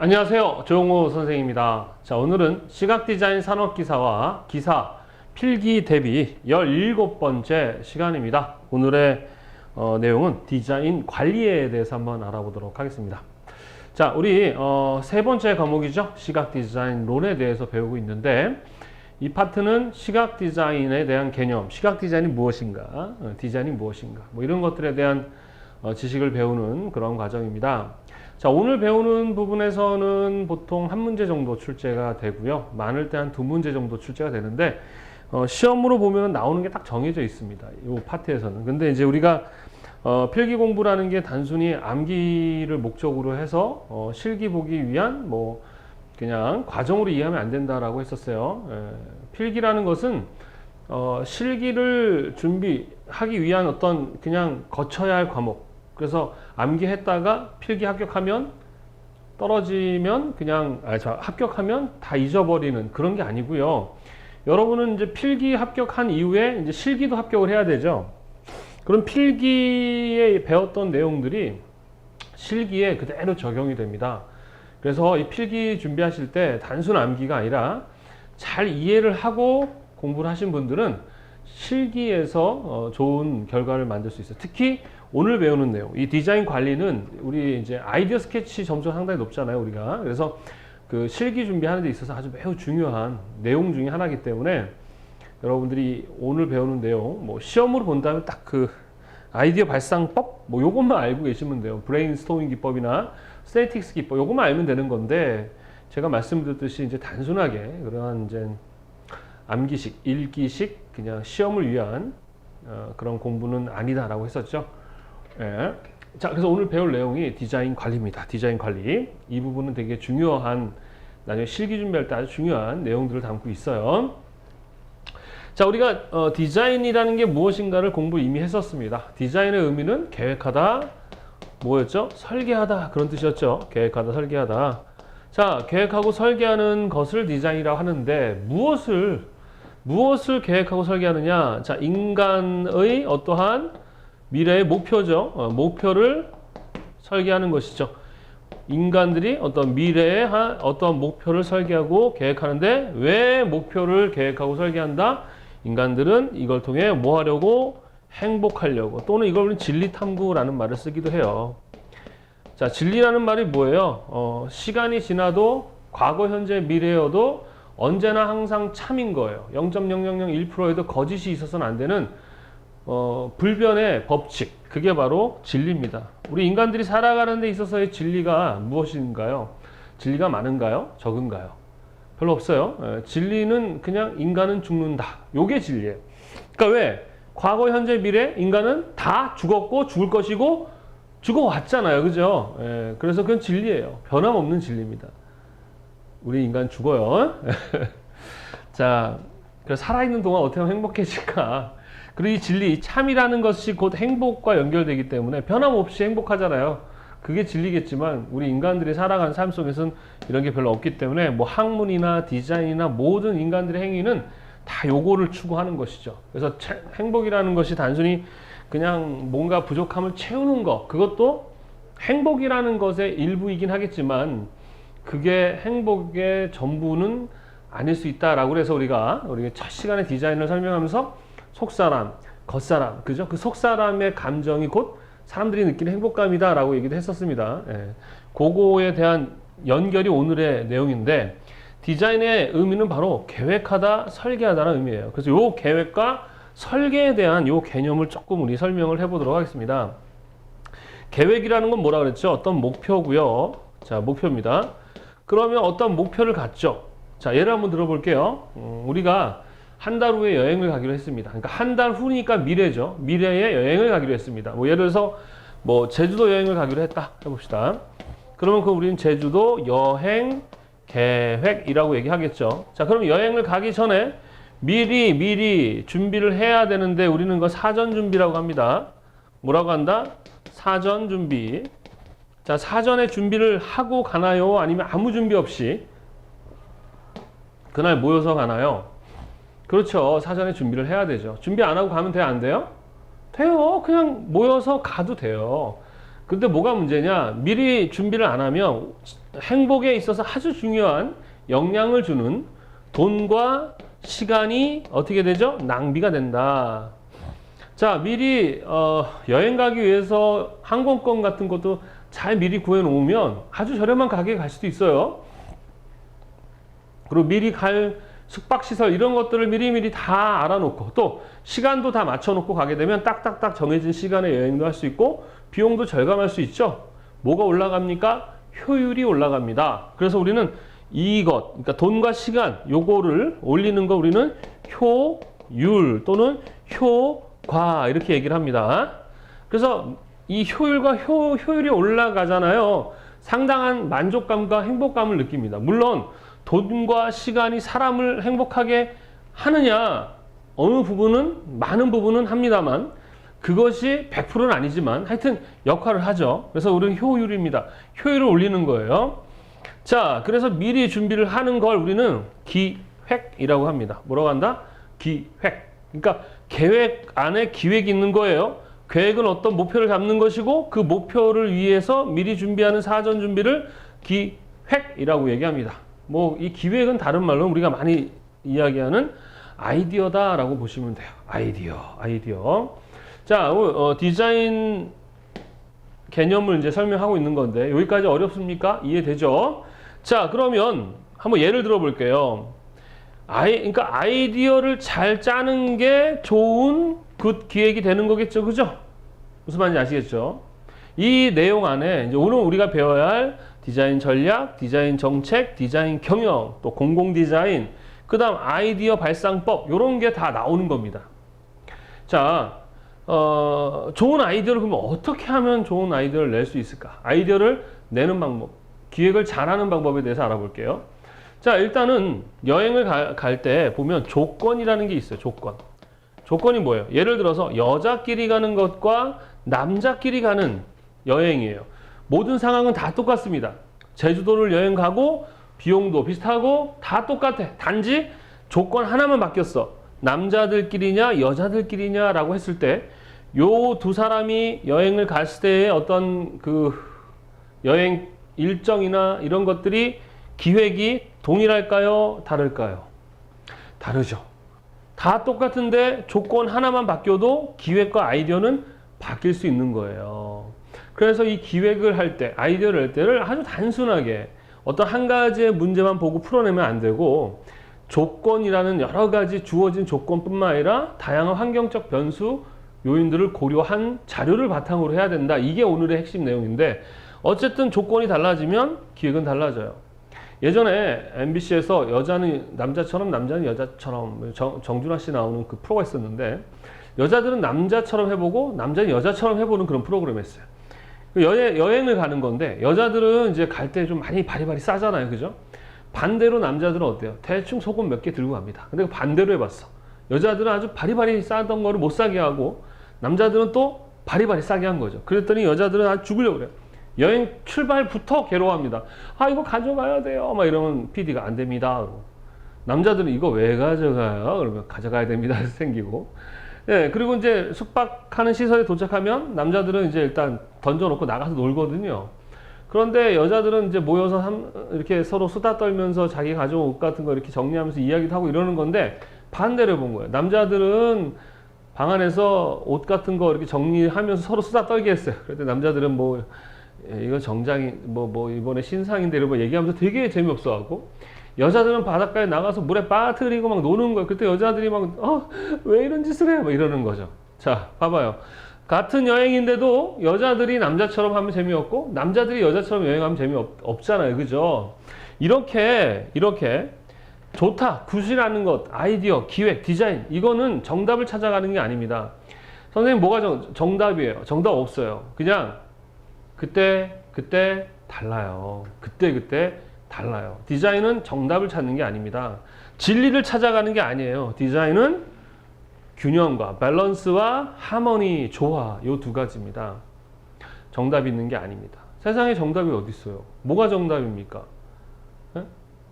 안녕하세요. 조용호 선생입니다. 자, 오늘은 시각디자인 산업기사와 기사 필기 대비 17번째 시간입니다. 오늘의 내용은 디자인 관리에 대해서 한번 알아보도록 하겠습니다. 자, 우리 세 번째 과목이죠. 시각디자인론에 대해서 배우고 있는데 이 파트는 시각디자인에 대한 개념, 시각디자인이 무엇인가, 디자인이 무엇인가, 뭐 이런 것들에 대한 지식을 배우는 그런 과정입니다. 자, 오늘 배우는 부분에서는 보통 한 문제 정도 출제가 되고요. 많을 때 한 두 문제 정도 출제가 되는데 시험으로 보면 나오는 게 딱 정해져 있습니다. 이 파트에서는. 근데 이제 우리가 필기 공부라는 게 단순히 암기를 목적으로 해서 실기 보기 위한 뭐 그냥 과정으로 이해하면 안 된다라고 했었어요. 필기라는 것은 실기를 준비하기 위한 어떤 그냥 거쳐야 할 과목. 그래서 암기했다가 필기 합격하면 떨어지면 그냥 합격하면 다 잊어버리는 그런 게 아니고요. 여러분은 이제 필기 합격한 이후에 이제 실기도 합격을 해야 되죠. 그럼 필기에 배웠던 내용들이 실기에 그대로 적용이 됩니다. 그래서 이 필기 준비하실 때 단순 암기가 아니라 잘 이해를 하고 공부를 하신 분들은 실기에서 좋은 결과를 만들 수 있어요. 특히 오늘 배우는 내용, 이 디자인 관리는 우리 이제 아이디어 스케치 점수가 상당히 높잖아요, 우리가. 그래서 그 실기 준비하는 데 있어서 아주 매우 중요한 내용 중에 하나이기 때문에 여러분들이 오늘 배우는 내용, 뭐 시험으로 본다면 딱 그 아이디어 발상법, 뭐 요것만 알고 계시면 돼요. 브레인스토밍 기법이나 스태틱스 기법, 요것만 알면 되는 건데 제가 말씀드렸듯이 이제 단순하게 그러한 이제 암기식, 읽기식, 그냥 시험을 위한 그런 공부는 아니다라고 했었죠. 예. 자, 그래서 오늘 배울 내용이 디자인 관리입니다. 디자인 관리. 이 부분은 되게 중요한, 나중에 실기 준비할 때 아주 중요한 내용들을 담고 있어요. 자, 우리가 디자인이라는 게 무엇인가를 공부 이미 했었습니다. 디자인의 의미는 계획하다, 뭐였죠? 설계하다, 그런 뜻이었죠. 계획하다, 설계하다. 자, 계획하고 설계하는 것을 디자인이라고 하는데 무엇을 계획하고 설계하느냐? 자, 인간의 어떠한 미래의 목표죠. 목표를 설계하는 것이죠. 인간들이 어떤 미래의 어떤 목표를 설계하고 계획하는데 왜 목표를 계획하고 설계한다? 인간들은 이걸 통해 뭐 하려고? 행복하려고. 또는 이걸 우리는 진리탐구라는 말을 쓰기도 해요. 자, 진리라는 말이 뭐예요? 시간이 지나도 과거, 현재, 미래여도 언제나 항상 참인 거예요. 0.0001%에도 거짓이 있어서는 안 되는 불변의 법칙, 그게 바로 진리입니다. 우리 인간들이 살아가는 데 있어서의 진리가 무엇인가요? 진리가 많은가요? 적은가요? 별로 없어요. 진리는 그냥 인간은 죽는다. 요게 진리예요. 그러니까 왜? 과거, 현재, 미래 인간은 다 죽었고 죽을 것이고 죽어왔잖아요. 그죠? 그래서 그건 진리예요. 변함없는 진리입니다. 우리 인간 죽어요. 자, 그래서 살아있는 동안 어떻게 하면 행복해질까? 그리고 이 진리, 참이라는 것이 곧 행복과 연결되기 때문에 변함없이 행복하잖아요. 그게 진리겠지만 우리 인간들이 살아가는 삶 속에서는 이런 게 별로 없기 때문에 뭐 학문이나 디자인이나 모든 인간들의 행위는 다 요거를 추구하는 것이죠. 그래서 행복이라는 것이 단순히 그냥 뭔가 부족함을 채우는 것, 그것도 행복이라는 것의 일부이긴 하겠지만 그게 행복의 전부는 아닐 수 있다라고 해서 우리가 첫 시간에 디자인을 설명하면서 속사람, 겉사람, 그죠? 그 속사람의 감정이 곧 사람들이 느끼는 행복감이다라고 얘기도 했었습니다. 그거에 대한 연결이 오늘의 내용인데 디자인의 의미는 바로 계획하다, 설계하다라는 의미예요. 그래서 요 계획과 설계에 대한 요 개념을 조금 우리 설명을 해보도록 하겠습니다. 계획이라는 건 뭐라 그랬죠? 어떤 목표고요. 자, 목표입니다. 그러면 어떤 목표를 갖죠? 자, 예를 한번 들어볼게요. 우리가 한 달 후에 여행을 가기로 했습니다. 그러니까 한 달 후니까 미래죠. 미래에 여행을 가기로 했습니다. 뭐 예를 들어서 뭐 제주도 여행을 가기로 했다 해봅시다. 그러면 우리는 제주도 여행 계획이라고 얘기하겠죠. 자, 그럼 여행을 가기 전에 미리 준비를 해야 되는데 우리는 그걸 사전 준비라고 합니다. 뭐라고 한다? 사전 준비. 자, 사전에 준비를 하고 가나요? 아니면 아무 준비 없이 그날 모여서 가나요? 그렇죠. 사전에 준비를 해야 되죠. 준비 안 하고 가면 돼요? 안 돼요? 돼요. 그냥 모여서 가도 돼요. 근데 뭐가 문제냐? 미리 준비를 안 하면 행복에 있어서 아주 중요한 영향을 주는 돈과 시간이 어떻게 되죠? 낭비가 된다. 자, 미리 여행 가기 위해서 항공권 같은 것도 잘 미리 구해 놓으면 아주 저렴한 가격에 갈 수도 있어요. 그리고 미리 갈 숙박시설 이런 것들을 미리미리 다 알아놓고 또 시간도 다 맞춰놓고 가게 되면 딱딱딱 정해진 시간에 여행도 할 수 있고 비용도 절감할 수 있죠. 뭐가 올라갑니까? 효율이 올라갑니다. 그래서 우리는 이것, 그러니까 돈과 시간 요거를 올리는 거 우리는 효율 또는 효과 이렇게 얘기를 합니다. 그래서 이 효율과 효율이 올라가잖아요. 상당한 만족감과 행복감을 느낍니다. 물론 돈과 시간이 사람을 행복하게 하느냐 어느 부분은 많은 부분은 합니다만 그것이 100%는 아니지만 하여튼 역할을 하죠. 그래서 우리는 효율입니다. 효율을 올리는 거예요. 자, 그래서 미리 준비를 하는 걸 우리는 기획이라고 합니다. 뭐라고 한다? 기획. 그러니까 계획 안에 기획이 있는 거예요. 계획은 어떤 목표를 잡는 것이고 그 목표를 위해서 미리 준비하는 사전 준비를 기획이라고 얘기합니다. 뭐 이 기획은 다른 말로 우리가 많이 이야기하는 아이디어다라고 보시면 돼요. 아이디어. 자, 디자인 개념을 이제 설명하고 있는 건데 여기까지 어렵습니까? 이해되죠? 자, 그러면 한번 예를 들어 볼게요. 그러니까 아이디어를 잘 짜는 게 좋은 굿 기획이 되는 거겠죠, 그죠? 무슨 말인지 아시겠죠? 이 내용 안에 이제 오늘 우리가 배워야 할 디자인 전략, 디자인 정책, 디자인 경영, 또 공공 디자인, 그다음 아이디어 발상법 이런 게 다 나오는 겁니다. 자, 좋은 아이디어를 그러면 어떻게 하면 좋은 아이디어를 낼 수 있을까? 아이디어를 내는 방법, 기획을 잘하는 방법에 대해서 알아볼게요. 자, 일단은 여행을 갈 때 보면 조건이라는 게 있어요. 조건이 뭐예요? 예를 들어서 여자끼리 가는 것과 남자끼리 가는 여행이에요. 모든 상황은 다 똑같습니다. 제주도를 여행 가고 비용도 비슷하고 다 똑같아. 단지 조건 하나만 바뀌었어. 남자들끼리냐 여자들끼리냐라고 했을 때 요 두 사람이 여행을 갔을 때의 어떤 그 여행 일정이나 이런 것들이 기획이 동일할까요? 다를까요? 다르죠. 다 똑같은데 조건 하나만 바뀌어도 기획과 아이디어는 바뀔 수 있는 거예요. 그래서 이 기획을 할 때, 아이디어를 할 때를 아주 단순하게 어떤 한 가지의 문제만 보고 풀어내면 안 되고 조건이라는 여러 가지 주어진 조건뿐만 아니라 다양한 환경적 변수, 요인들을 고려한 자료를 바탕으로 해야 된다. 이게 오늘의 핵심 내용인데 어쨌든 조건이 달라지면 기획은 달라져요. 예전에 MBC에서 여자는 남자처럼 남자는 여자처럼 정준하 씨 나오는 그 프로가 있었는데 여자들은 남자처럼 해보고 남자는 여자처럼 해보는 그런 프로그램이었어요. 여행을 가는 건데 여자들은 이제 갈 때 좀 많이 바리바리 싸잖아요, 그죠? 반대로 남자들은 어때요? 대충 소금 몇 개 들고 갑니다. 근데 반대로 해봤어. 여자들은 아주 바리바리 싸던 거를 못 사게 하고 남자들은 또 바리바리 싸게 한 거죠. 그랬더니 여자들은 아주 죽으려고 그래요. 여행 출발부터 괴로워합니다. 아, 이거 가져가야 돼요. 막 이러면 PD가 안 됩니다. 남자들은 이거 왜 가져가요? 그러면 가져가야 됩니다. 생기고. 예, 그리고 이제 숙박하는 시설에 도착하면 남자들은 이제 일단 던져놓고 나가서 놀거든요. 그런데 여자들은 이제 모여서 이렇게 서로 수다 떨면서 자기 가져온 옷 같은 거 이렇게 정리하면서 이야기도 하고 이러는 건데 반대로 해본 거예요. 남자들은 방 안에서 옷 같은 거 이렇게 정리하면서 서로 수다 떨게 했어요. 그런데 남자들은 뭐 이거 정장이 뭐 이번에 신상인데 이러고 얘기하면서 되게 재미없어 하고 여자들은 바닷가에 나가서 물에 빠뜨리고 막 노는 거예요. 그때 여자들이 막 왜 이런 짓을 해? 막 이러는 거죠. 자, 봐봐요. 같은 여행인데도 여자들이 남자처럼 하면 재미없고 남자들이 여자처럼 여행하면 재미없잖아요. 그죠? 이렇게 좋다, 굿이라는 것, 아이디어, 기획, 디자인 이거는 정답을 찾아가는 게 아닙니다. 선생님 뭐가 정답이에요? 정답 없어요. 그냥 그때 달라요. 그때 달라요. 디자인은 정답을 찾는 게 아닙니다. 진리를 찾아가는 게 아니에요. 디자인은 균형과 밸런스와 하모니, 조화 요 두 가지입니다. 정답이 있는 게 아닙니다. 세상에 정답이 어디 있어요? 뭐가 정답입니까? 뭐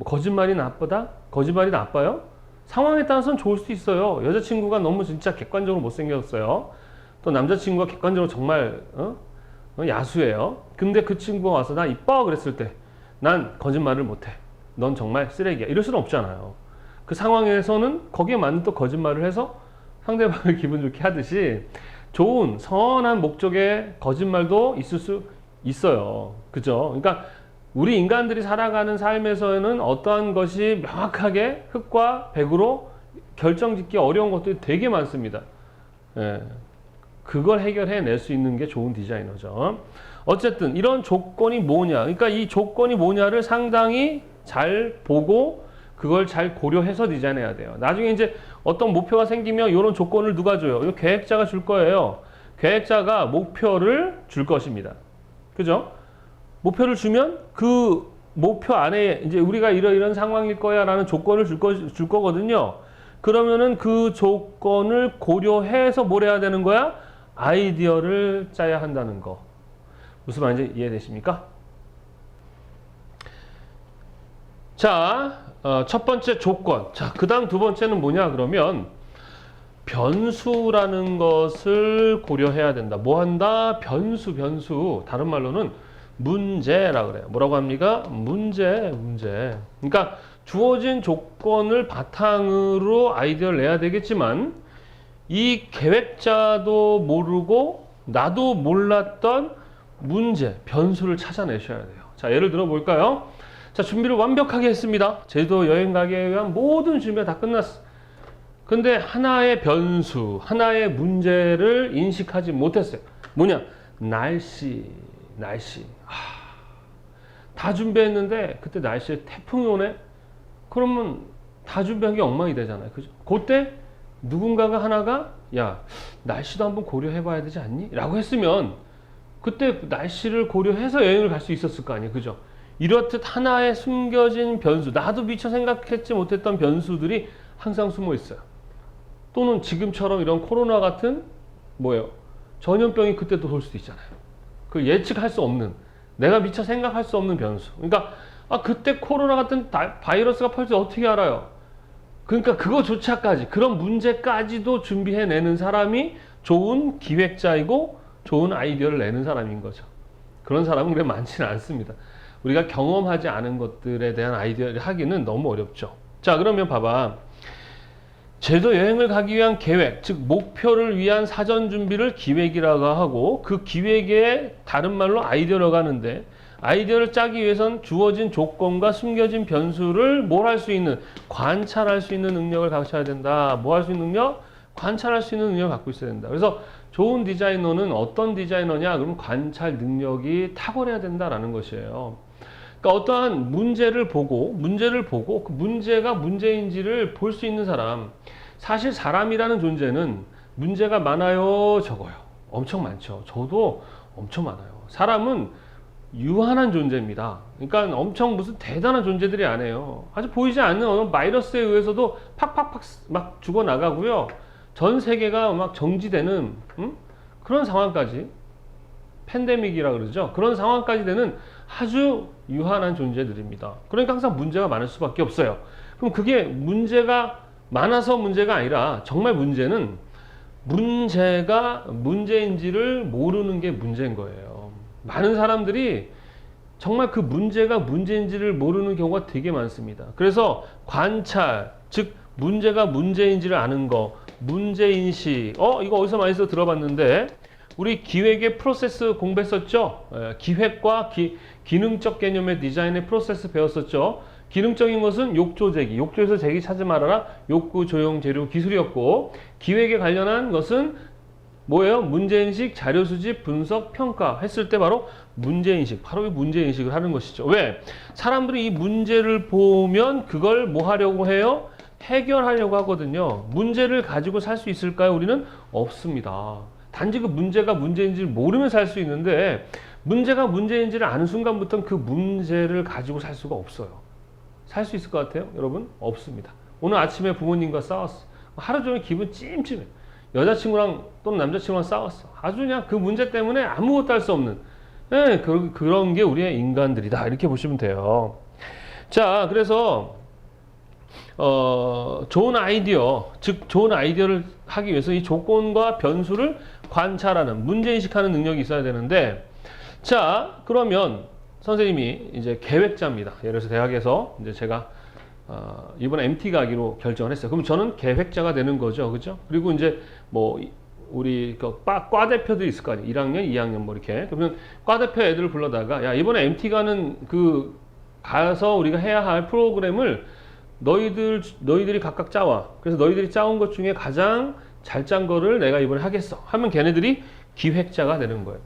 거짓말이 나쁘다? 거짓말이 나빠요? 상황에 따라서는 좋을 수 있어요. 여자친구가 너무 진짜 객관적으로 못생겼어요. 또 남자친구가 객관적으로 정말 야수예요. 근데 그 친구가 와서 나 이뻐 그랬을 때 난 거짓말을 못해. 넌 정말 쓰레기야. 이럴 수는 없잖아요. 그 상황에서는 거기에 맞는 또 거짓말을 해서 상대방을 기분 좋게 하듯이 좋은 선한 목적의 거짓말도 있을 수 있어요. 그죠? 그러니까 우리 인간들이 살아가는 삶에서는 어떠한 것이 명확하게 흑과 백으로 결정짓기 어려운 것들이 되게 많습니다. 예. 그걸 해결해낼 수 있는 게 좋은 디자이너죠. 어쨌든 이런 조건이 뭐냐, 그러니까 이 조건이 뭐냐를 상당히 잘 보고 그걸 잘 고려해서 디자인해야 돼요. 나중에 이제 어떤 목표가 생기면 이런 조건을 누가 줘요? 이 계획자가 줄 거예요. 계획자가 목표를 줄 것입니다. 그죠? 목표를 주면 그 목표 안에 이제 우리가 이런 상황일 거야 라는 조건을 줄 거거든요. 그러면은 그 조건을 고려해서 뭘 해야 되는 거야? 아이디어를 짜야 한다는 거. 무슨 말인지 이해되십니까? 자, 첫 번째 조건. 자, 그 다음 두 번째는 뭐냐 그러면 변수라는 것을 고려해야 된다. 뭐 한다? 변수. 다른 말로는 문제라 그래요. 뭐라고 합니까? 문제. 그러니까 주어진 조건을 바탕으로 아이디어를 내야 되겠지만 이 계획자도 모르고 나도 몰랐던 문제, 변수를 찾아내셔야 돼요. 자, 예를 들어 볼까요? 자, 준비를 완벽하게 했습니다. 제주도 여행 가기 위한 모든 준비가 다 끝났어. 근데 하나의 변수, 하나의 문제를 인식하지 못했어요. 뭐냐? 날씨. 다 준비했는데 그때 날씨에 태풍이 오네? 그러면 다 준비한 게 엉망이 되잖아요. 그죠? 그때 누군가가 하나가 야, 날씨도 한번 고려해 봐야 되지 않니? 라고 했으면 그때 날씨를 고려해서 여행을 갈 수 있었을 거 아니에요. 그죠? 이렇듯 하나의 숨겨진 변수, 나도 미처 생각했지 못했던 변수들이 항상 숨어 있어요. 또는 지금처럼 이런 코로나 같은 뭐예요? 전염병이 그때 또 돌 수도 있잖아요. 그 예측할 수 없는, 내가 미처 생각할 수 없는 변수. 그러니까 그때 코로나 같은 바이러스가 퍼질 때 어떻게 알아요? 그러니까 그거조차까지, 그런 문제까지도 준비해내는 사람이 좋은 기획자이고 좋은 아이디어를 내는 사람인 거죠. 그런 사람은 그래 많지는 않습니다. 우리가 경험하지 않은 것들에 대한 아이디어를 하기는 너무 어렵죠. 자, 그러면 봐봐. 제주도 여행을 가기 위한 계획, 즉 목표를 위한 사전 준비를 기획이라고 하고 그 기획에 다른 말로 아이디어라고 하는데 아이디어를 짜기 위해선 주어진 조건과 숨겨진 변수를 뭘 할 수 있는, 관찰할 수 있는 능력을 갖춰야 된다. 뭐 할 수 있는 능력? 관찰할 수 있는 능력을 갖고 있어야 된다. 그래서 좋은 디자이너는 어떤 디자이너냐? 그러면 관찰 능력이 탁월해야 된다라는 것이에요. 그러니까 어떠한 문제를 보고 그 문제가 문제인지를 볼 수 있는 사람. 사실 사람이라는 존재는 문제가 많아요, 적어요? 엄청 많죠. 저도 엄청 많아요. 사람은 유한한 존재입니다. 그러니까 엄청 무슨 대단한 존재들이 아니에요. 아주 보이지 않는 어느 바이러스에 의해서도 팍팍팍 막 죽어나가고요. 전 세계가 막 정지되는 그런 상황까지, 팬데믹이라 그러죠. 그런 상황까지 되는 아주 유한한 존재들입니다. 그러니까 항상 문제가 많을 수밖에 없어요. 그럼 그게 문제가 많아서 문제가 아니라 정말 문제는 문제가 문제인지를 모르는 게 문제인 거예요. 많은 사람들이 정말 그 문제가 문제인지를 모르는 경우가 되게 많습니다. 그래서 관찰, 즉 문제가 문제인지를 아는 거, 문제인식. 이거 어디서 많이 들어봤는데 우리 기획의 프로세스 공부했었죠? 기획과 기능적 개념의 디자인의 프로세스 배웠었죠? 기능적인 것은 욕조 제기, 욕조에서 제기 찾지 말아라. 욕구, 조형, 재료, 기술이었고 기획에 관련한 것은 뭐예요? 문제인식, 자료 수집, 분석, 평가 했을 때 바로 문제인식, 바로 이 문제인식을 하는 것이죠. 왜? 사람들이 이 문제를 보면 그걸 뭐 하려고 해요? 해결하려고 하거든요. 문제를 가지고 살 수 있을까요? 우리는 없습니다. 단지 그 문제가 문제인지를 모르면 살 수 있는데 문제가 문제인지를 아는 순간부터는 그 문제를 가지고 살 수가 없어요. 살 수 있을 것 같아요? 여러분? 없습니다. 오늘 아침에 부모님과 싸웠어. 하루 종일 기분 찜찜해. 여자친구랑 또는 남자친구랑 싸웠어. 아주 그냥 그 문제 때문에 아무것도 할 수 없는 그런 게 우리의 인간들이다. 이렇게 보시면 돼요. 자, 그래서 좋은 아이디어, 즉 좋은 아이디어를 하기 위해서 이 조건과 변수를 관찰하는, 문제인식하는 능력이 있어야 되는데 자, 그러면 선생님이 이제 계획자입니다. 예를 들어서 대학에서 이제 제가 이번 MT 가기로 결정을 했어요. 그럼 저는 계획자가 되는 거죠. 그죠? 그리고 이제 뭐 우리 과 대표들이 있을 거 아니에요. 1학년, 2학년 뭐 이렇게. 그러면 과 대표 애들을 불러다가 야, 이번에 MT 가는 가서 우리가 해야 할 프로그램을 너희들이 각각 짜와. 그래서 너희들이 짜온 것 중에 가장 잘 짠 거를 내가 이번에 하겠어. 하면 걔네들이 기획자가 되는 거예요.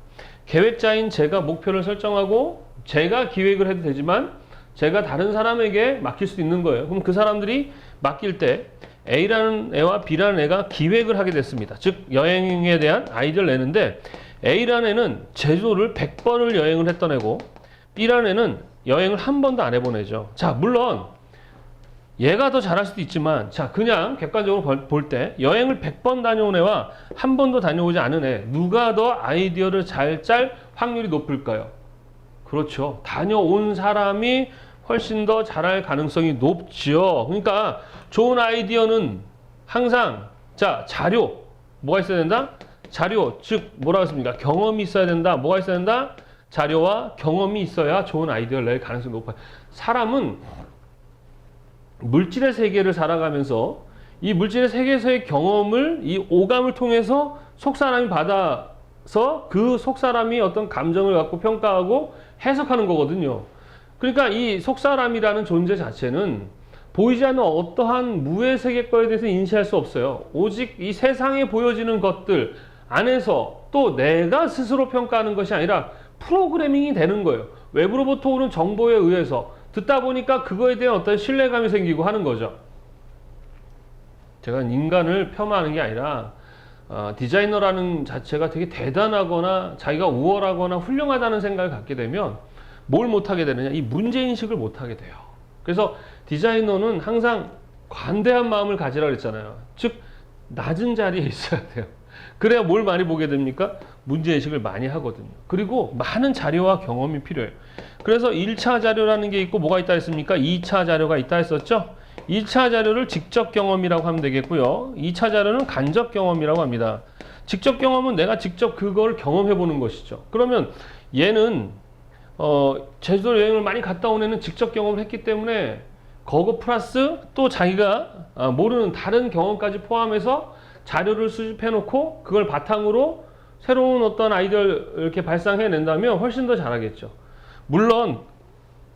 계획자인 제가 목표를 설정하고 제가 기획을 해도 되지만 제가 다른 사람에게 맡길 수도 있는 거예요. 그럼 그 사람들이 맡길 때 A라는 애와 B라는 애가 기획을 하게 됐습니다. 즉 여행에 대한 아이디어를 내는데 A라는 애는 제주도를 100번을 여행을 했던 애고 B라는 애는 여행을 한 번도 안 해본 애죠. 자, 물론 얘가 더 잘할 수도 있지만 자, 그냥 객관적으로 볼 때 여행을 100번 다녀온 애와 한 번도 다녀오지 않은 애 누가 더 아이디어를 잘 짤 확률이 높을까요? 그렇죠. 다녀온 사람이 훨씬 더 잘할 가능성이 높지요. 그러니까 좋은 아이디어는 항상 자, 자료 뭐가 있어야 된다? 자료, 즉 뭐라고 했습니까? 경험이 있어야 된다. 뭐가 있어야 된다? 자료와 경험이 있어야 좋은 아이디어를 낼 가능성이 높아요. 사람은 물질의 세계를 살아가면서 이 물질의 세계에서의 경험을 이 오감을 통해서 속사람이 받아서 그 속사람이 어떤 감정을 갖고 평가하고 해석하는 거거든요. 그러니까 이 속사람이라는 존재 자체는 보이지 않는 어떠한 무의 세계 거에 대해서 인지할 수 없어요. 오직 이 세상에 보여지는 것들 안에서 또 내가 스스로 평가하는 것이 아니라 프로그래밍이 되는 거예요. 외부로부터 오는 정보에 의해서 듣다 보니까 그거에 대한 어떤 신뢰감이 생기고 하는 거죠. 제가 인간을 폄하하는 게 아니라 디자이너라는 자체가 되게 대단하거나 자기가 우월하거나 훌륭하다는 생각을 갖게 되면 뭘 못하게 되느냐? 이 문제인식을 못하게 돼요. 그래서 디자이너는 항상 관대한 마음을 가지라 그랬잖아요. 즉 낮은 자리에 있어야 돼요. 그래야 뭘 많이 보게 됩니까? 문제인식을 많이 하거든요. 그리고 많은 자료와 경험이 필요해요. 그래서 1차 자료라는 게 있고 뭐가 있다 했습니까? 2차 자료가 있다 했었죠? 1차 자료를 직접 경험이라고 하면 되겠고요. 2차 자료는 간접 경험이라고 합니다. 직접 경험은 내가 직접 그걸 경험해 보는 것이죠. 그러면 얘는 제주도 여행을 많이 갔다 온 애는 직접 경험을 했기 때문에 그거 플러스 또 자기가 모르는 다른 경험까지 포함해서 자료를 수집해 놓고 그걸 바탕으로 새로운 어떤 아이디어를 이렇게 발상해 낸다면 훨씬 더 잘하겠죠. 물론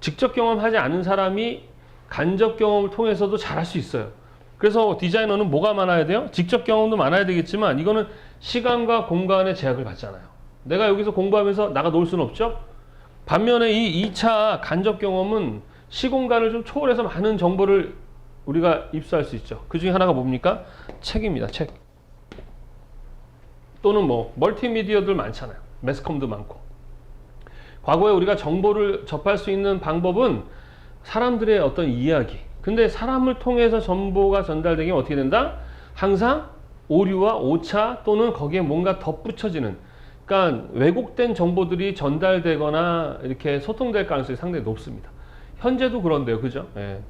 직접 경험하지 않은 사람이 간접 경험을 통해서도 잘할 수 있어요. 그래서 디자이너는 뭐가 많아야 돼요? 직접 경험도 많아야 되겠지만 이거는 시간과 공간의 제약을 받잖아요. 내가 여기서 공부하면서 나가 놀 수는 없죠. 반면에 이 2차 간접 경험은 시공간을 좀 초월해서 많은 정보를 우리가 입수할 수 있죠. 그 중에 하나가 뭡니까? 책입니다. 책. 또는 뭐 멀티미디어들 많잖아요. 매스컴도 많고. 과거에 우리가 정보를 접할 수 있는 방법은 사람들의 어떤 이야기. 근데 사람을 통해서 정보가 전달되면 어떻게 된다? 항상 오류와 오차 또는 거기에 뭔가 덧붙여지는, 그러니까 왜곡된 정보들이 전달되거나 이렇게 소통될 가능성이 상당히 높습니다. 현재도 그런데요. 그죠? 예.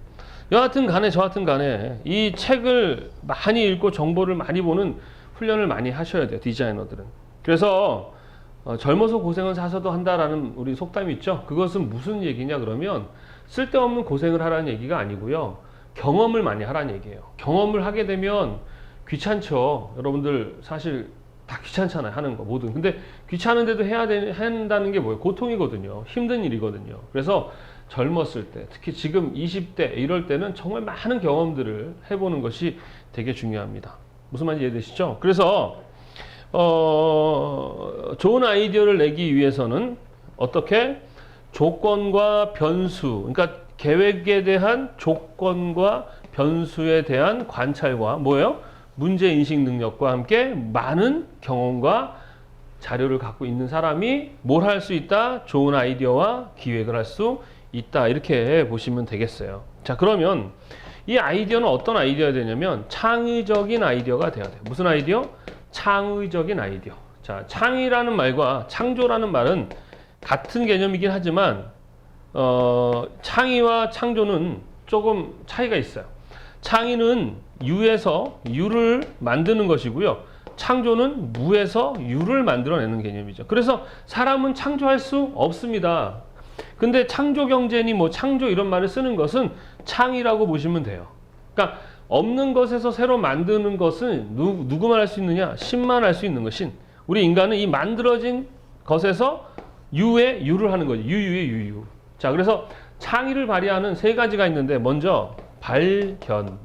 여하튼 간에 저하튼 간에 이 책을 많이 읽고 정보를 많이 보는 훈련을 많이 하셔야 돼요. 디자이너들은. 그래서 젊어서 고생은 사서도 한다라는 우리 속담이 있죠. 그것은 무슨 얘기냐 그러면 쓸데없는 고생을 하라는 얘기가 아니고요. 경험을 많이 하라는 얘기예요. 경험을 하게 되면 귀찮죠. 여러분들 사실 다 귀찮잖아요. 하는 거 뭐든. 근데 귀찮은데도 한다는 게 뭐예요? 고통이거든요. 힘든 일이거든요. 그래서 젊었을 때, 특히 지금 20대 이럴 때는 정말 많은 경험들을 해보는 것이 되게 중요합니다. 무슨 말인지 이해되시죠? 그래서 좋은 아이디어를 내기 위해서는 어떻게? 조건과 변수, 그러니까 계획에 대한 조건과 변수에 대한 관찰과 뭐예요? 문제인식 능력과 함께 많은 경험과 자료를 갖고 있는 사람이 뭘 할 수 있다? 좋은 아이디어와 기획을 할 수 있다. 이렇게 보시면 되겠어요. 자, 그러면 이 아이디어는 어떤 아이디어가 되냐면 창의적인 아이디어가 돼야 돼요. 무슨 아이디어? 창의적인 아이디어. 자, 창의라는 말과 창조라는 말은 같은 개념이긴 하지만 창의와 창조는 조금 차이가 있어요. 창의는 유에서 유를 만드는 것이고요. 창조는 무에서 유를 만들어내는 개념이죠. 그래서 사람은 창조할 수 없습니다. 근데 창조 경제니 뭐 창조 이런 말을 쓰는 것은 창이라고 보시면 돼요. 그러니까 없는 것에서 새로 만드는 것은 누구만 할 수 있느냐? 신만 할 수 있는 것인. 우리 인간은 이 만들어진 것에서 유의 유를 하는 거지. 유유의 유유. 자, 그래서 창의를 발휘하는 세 가지가 있는데 먼저 발견.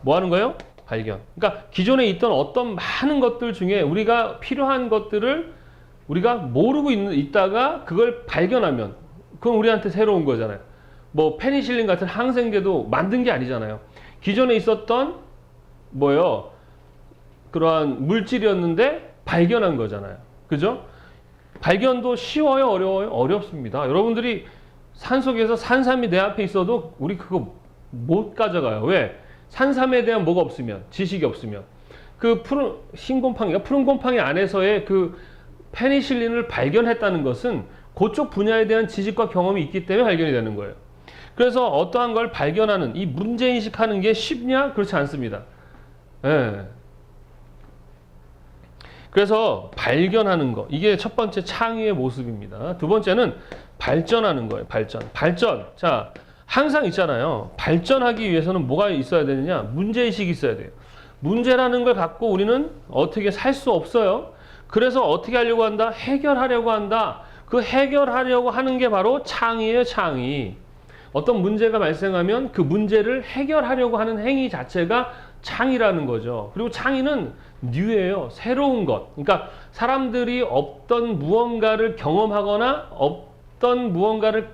뭐 하는 거예요? 발견. 그러니까 기존에 있던 어떤 많은 것들 중에 우리가 필요한 것들을 우리가 모르고 있다가 그걸 발견하면 그건 우리한테 새로운 거잖아요. 뭐 페니실린 같은 항생제도 만든 게 아니잖아요. 기존에 있었던 뭐요? 그러한 물질이었는데 발견한 거잖아요. 그죠? 발견도 쉬워요? 어려워요? 어렵습니다. 여러분들이 산속에서 산삼이 내 앞에 있어도 우리 그거 못 가져가요. 왜? 산삼에 대한 뭐가 없으면, 지식이 없으면. 그 푸른 곰팡이 안에서의 그 페니실린을 발견했다는 것은 그쪽 분야에 대한 지식과 경험이 있기 때문에 발견이 되는 거예요. 그래서 어떠한 걸 발견하는, 이 문제인식하는 게 쉽냐? 그렇지 않습니다. 예. 그래서 발견하는 거, 이게 첫 번째 창의의 모습입니다. 두 번째는 발전하는 거예요. 발전. 자, 항상 있잖아요. 발전하기 위해서는 뭐가 있어야 되느냐? 문제의식이 있어야 돼요. 문제라는 걸 갖고 우리는 어떻게 살 수 없어요. 그래서 어떻게 하려고 한다? 해결하려고 한다. 그 해결하려고 하는 게 바로 창의예요, 창의. 어떤 문제가 발생하면 그 문제를 해결하려고 하는 행위 자체가 창의라는 거죠. 그리고 창의는 뉴예요. 새로운 것. 그러니까 사람들이 없던 무언가를 경험하거나 없던 무언가를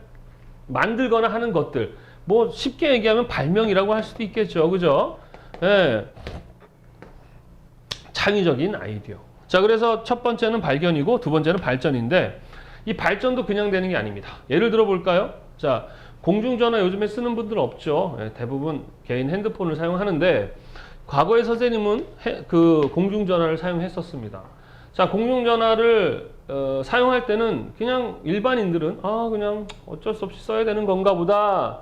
만들거나 하는 것들. 뭐 쉽게 얘기하면 발명이라고 할 수도 있겠죠. 그죠? 예. 창의적인 아이디어. 자, 그래서 첫 번째는 발견이고 두 번째는 발전인데 이 발전도 그냥 되는 게 아닙니다. 예를 들어 볼까요? 자, 공중전화 요즘에 쓰는 분들은 없죠. 예, 대부분 개인 핸드폰을 사용하는데 과거에 선생님은 그 공중전화를 사용했었습니다. 자, 공중전화를 사용할 때는 그냥 일반인들은 그냥 어쩔 수 없이 써야 되는 건가 보다,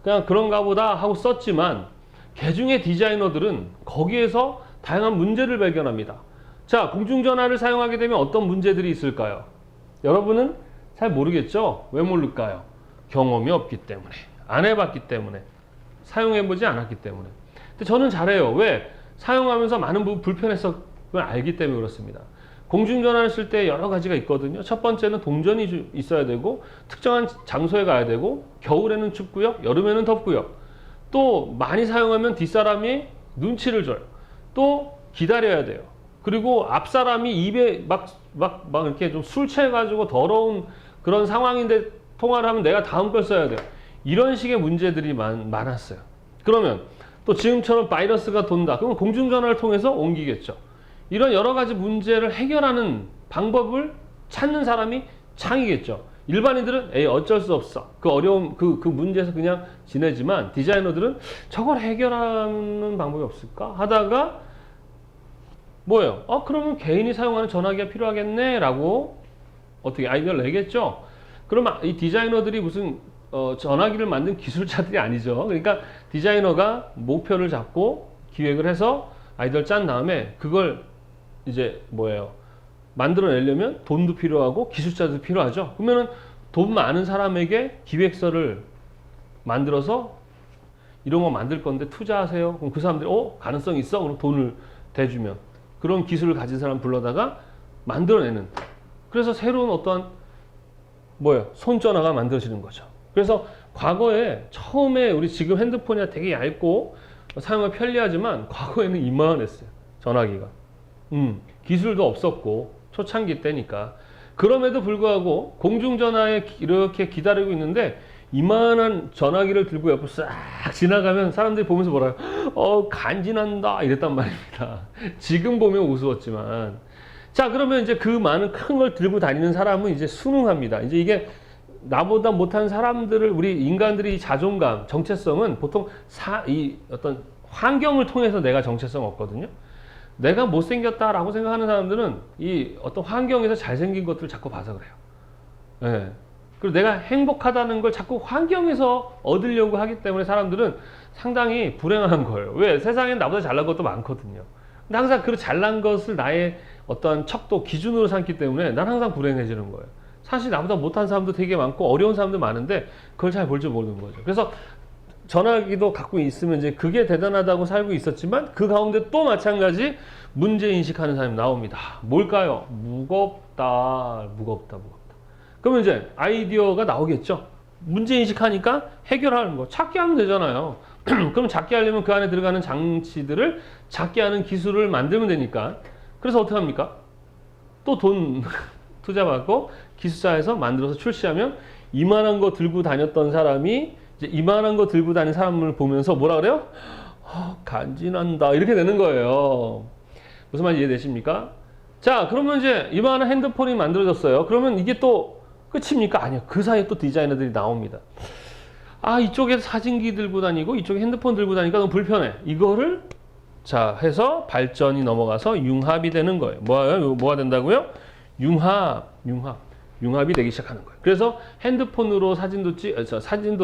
그냥 그런가 보다 하고 썼지만 개중의 디자이너들은 거기에서 다양한 문제를 발견합니다. 자, 공중전화를 사용하게 되면 어떤 문제들이 있을까요? 여러분은 잘 모르겠죠? 왜 모를까요? 경험이 없기 때문에, 안 해봤기 때문에, 사용해보지 않았기 때문에. 근데 저는 잘해요. 왜? 사용하면서 많은 부분 불편했었던 걸 알기 때문에 그렇습니다. 공중전화를 쓸 때 여러 가지가 있거든요. 첫 번째는 동전이 있어야 되고 특정한 장소에 가야 되고 겨울에는 춥고요. 여름에는 덥고요. 또 많이 사용하면 뒷사람이 눈치를 줘요. 또 기다려야 돼요. 그리고 앞사람이 입에 막 이렇게 좀 술 취해가지고 더러운 그런 상황인데 통화를 하면 내가 다음 걸 써야 돼요. 이런 식의 문제들이 많았어요. 그러면 또 지금처럼 바이러스가 돈다. 그러면 공중전화를 통해서 옮기겠죠. 이런 여러 가지 문제를 해결하는 방법을 찾는 사람이 창이겠죠. 일반인들은 어쩔 수 없어. 그 어려움, 그 문제에서 그냥 지내지만 디자이너들은 저걸 해결하는 방법이 없을까? 하다가 뭐예요? 그러면 개인이 사용하는 전화기가 필요하겠네? 라고 어떻게 아이디어를 내겠죠? 그러면 이 디자이너들이 무슨 전화기를 만든 기술자들이 아니죠. 그러니까 디자이너가 목표를 잡고 기획을 해서 아이디어를 짠 다음에 그걸 이제 뭐예요? 만들어내려면 돈도 필요하고 기술자도 필요하죠. 그러면은 돈 많은 사람에게 기획서를 만들어서 이런 거 만들 건데 투자하세요. 그럼 그 사람들이 가능성 있어? 그럼 돈을 대주면 그런 기술을 가진 사람 불러다가 만들어내는. 그래서 새로운 어떠한 손전화가 만들어지는 거죠. 그래서 과거에 처음에 우리 지금 핸드폰이 되게 얇고 사용하기 편리하지만 과거에는 이만했어요. 전화기가. 기술도 없었고 초창기 때니까. 그럼에도 불구하고 공중전화에 이렇게 기다리고 있는데 이만한 전화기를 들고 옆으로 싹 지나가면 사람들이 보면서 뭐라요? 간지난다 이랬단 말입니다. 지금 보면 우스웠지만. 자, 그러면 이제 그 많은 큰 걸 들고 다니는 사람은 이제 순응합니다. 이제 이게 나보다 못한 사람들을, 우리 인간들이 자존감, 정체성은 보통 이 어떤 환경을 통해서 내가 정체성 얻거든요. 내가 못생겼다라고 생각하는 사람들은 이 어떤 환경에서 잘생긴 것들을 자꾸 봐서 그래요. 예. 그리고 내가 행복하다는 걸 자꾸 환경에서 얻으려고 하기 때문에 사람들은 상당히 불행한 거예요. 왜? 세상엔 나보다 잘난 것도 많거든요. 근데 항상 그 잘난 것을 나의 어떤 척도 기준으로 삼기 때문에 난 항상 불행해지는 거예요. 사실 나보다 못한 사람도 되게 많고 어려운 사람도 많은데 그걸 잘 볼 줄 모르는 거죠. 그래서 전화기도 갖고 있으면 이제 그게 대단하다고 살고 있었지만 그 가운데 또 마찬가지 문제인식하는 사람이 나옵니다. 뭘까요? 무겁다, 무겁다, 무겁다. 그러면 이제 아이디어가 나오겠죠. 문제인식하니까 해결하는 거. 찾게 하면 되잖아요. 그럼 작게 하려면 그 안에 들어가는 장치들을 작게 하는 기술을 만들면 되니까. 그래서 어떻게 합니까? 또 돈 투자받고 기술사에서 만들어서 출시하면 이만한 거 들고 다녔던 사람이 이제 이만한 거 들고 다니는 사람을 보면서 뭐라 그래요? 간지난다. 이렇게 되는 거예요. 무슨 말인지 이해되십니까? 자, 그러면 이제 이만한 핸드폰이 만들어졌어요. 그러면 이게 또 끝입니까? 아니요. 그 사이에 또 디자이너들이 나옵니다. 아, 이쪽에 사진기 들고 다니고 이쪽에 핸드폰 들고 다니니까 너무 불편해. 이거를 자 해서 발전이 넘어가서 융합이 되는 거예요. 뭐가 된다고요? 융합이 되기 시작하는 거예요. 그래서 핸드폰으로 사진도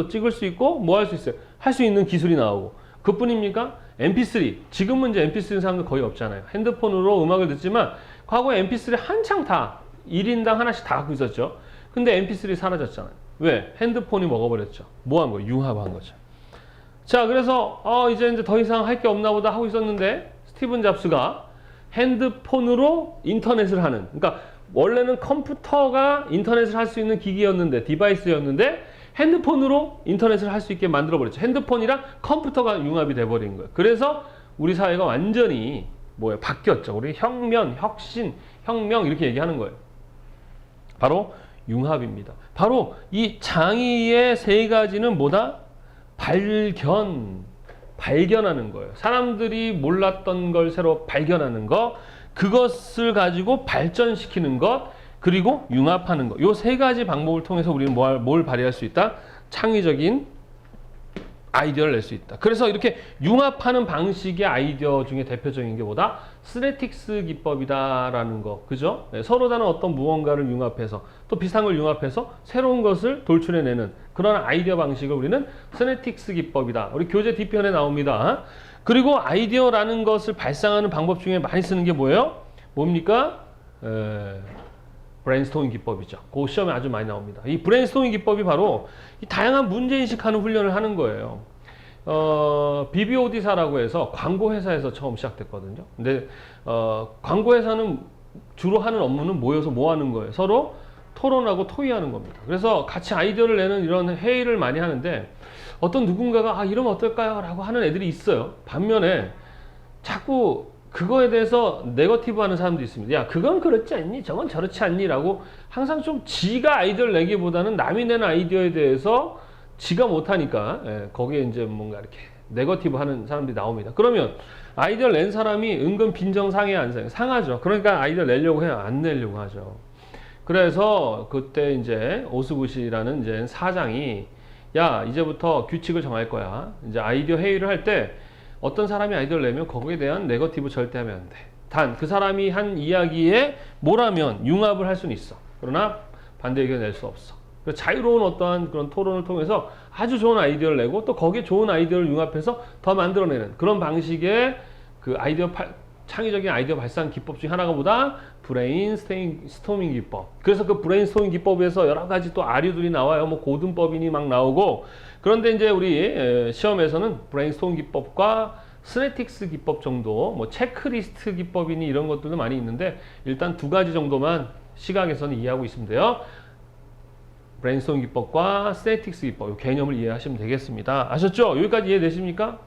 찍을 수 있고 뭐 할 수 있어요? 할 수 있는 기술이 나오고 그뿐입니까? MP3. 지금은 이제 MP3는 사람들 거의 없잖아요. 핸드폰으로 음악을 듣지만 과거에 MP3 한창 다 1인당 하나씩 다 갖고 있었죠. 근데 MP3 사라졌잖아요. 왜? 핸드폰이 먹어버렸죠. 뭐 한 거예요? 융합한 거죠. 자, 그래서 이제 더 이상 할 게 없나 보다 하고 있었는데 스티븐 잡스가 핸드폰으로 인터넷을 하는, 그러니까 원래는 컴퓨터가 인터넷을 할 수 있는 기기였는데, 디바이스였는데 핸드폰으로 인터넷을 할 수 있게 만들어버렸죠. 핸드폰이랑 컴퓨터가 융합이 돼버린 거예요. 그래서 우리 사회가 완전히 바뀌었죠. 우리 혁명, 혁신, 혁명 이렇게 얘기하는 거예요. 바로 융합입니다. 바로 이 창의의 세 가지는 뭐다? 발견하는 거예요. 사람들이 몰랐던 걸 새로 발견하는 거, 그것을 가지고 발전시키는 것, 그리고 융합하는 것. 이 세 가지 방법을 통해서 우리는 뭘 발휘할 수 있다? 창의적인 아이디어를 낼 수 있다. 그래서 이렇게 융합하는 방식의 아이디어 중에 대표적인 게 뭐다? 스네틱스 기법이다라는 거. 그죠? 네, 서로 다른 어떤 무언가를 융합해서 또 비슷한 걸 융합해서 새로운 것을 돌출해내는 그런 아이디어 방식을 우리는 스네틱스 기법이다. 우리 교재 뒤편에 나옵니다. 그리고 아이디어라는 것을 발상하는 방법 중에 많이 쓰는 게 뭐예요? 뭡니까? 브레인스토밍 기법이죠. 그 시험에 아주 많이 나옵니다. 이 브레인스토밍 기법이 바로 이 다양한 문제인식하는 훈련을 하는 거예요. BBOD사라고 해서 광고회사에서 처음 시작됐거든요. 근데 광고회사는 주로 하는 업무는 모여서 뭐 하는 거예요? 서로 토론하고 토의하는 겁니다. 그래서 같이 아이디어를 내는 이런 회의를 많이 하는데 어떤 누군가가 이러면 어떨까요? 라고 하는 애들이 있어요. 반면에 자꾸 그거에 대해서 네거티브 하는 사람도 있습니다. 야, 그건 그렇지 않니? 저건 저렇지 않니? 라고 항상 좀 지가 아이디어를 내기보다는 남이 내는 아이디어에 대해서 지가 못하니까 거기에 이제 뭔가 이렇게 네거티브 하는 사람들이 나옵니다. 그러면 아이디어를 낸 사람이 은근 빈정상해 안 상해? 상하죠. 그러니까 아이디어를 내려고 해요. 안 내려고 하죠. 그래서 그때 이제 오스굿이라는 이제 사장이 야, 이제부터 규칙을 정할 거야. 이제 아이디어 회의를 할 때 어떤 사람이 아이디어를 내면 거기에 대한 네거티브 절대 하면 안 돼. 단 그 사람이 한 이야기에 뭐라면 융합을 할 수는 있어. 그러나 반대 의견을 낼 수 없어. 자유로운 어떠한 그런 토론을 통해서 아주 좋은 아이디어를 내고 또 거기에 좋은 아이디어를 융합해서 더 만들어내는 그런 방식의 그 창의적인 아이디어 발상 기법 중에 하나가 뭐다? 브레인스토밍 기법. 그래서 그 브레인스토밍 기법에서 여러 가지 또 아류들이 나와요. 뭐 고등법인이 막 나오고. 그런데 이제 우리 시험에서는 브레인스토밍 기법과 스네틱스 기법 정도, 뭐 체크리스트 기법이니 이런 것들도 많이 있는데 일단 두 가지 정도만 시각에서는 이해하고 있으면 돼요. 브레인스토밍 기법과 스네틱스 기법, 이 개념을 이해하시면 되겠습니다. 아셨죠? 여기까지 이해되십니까?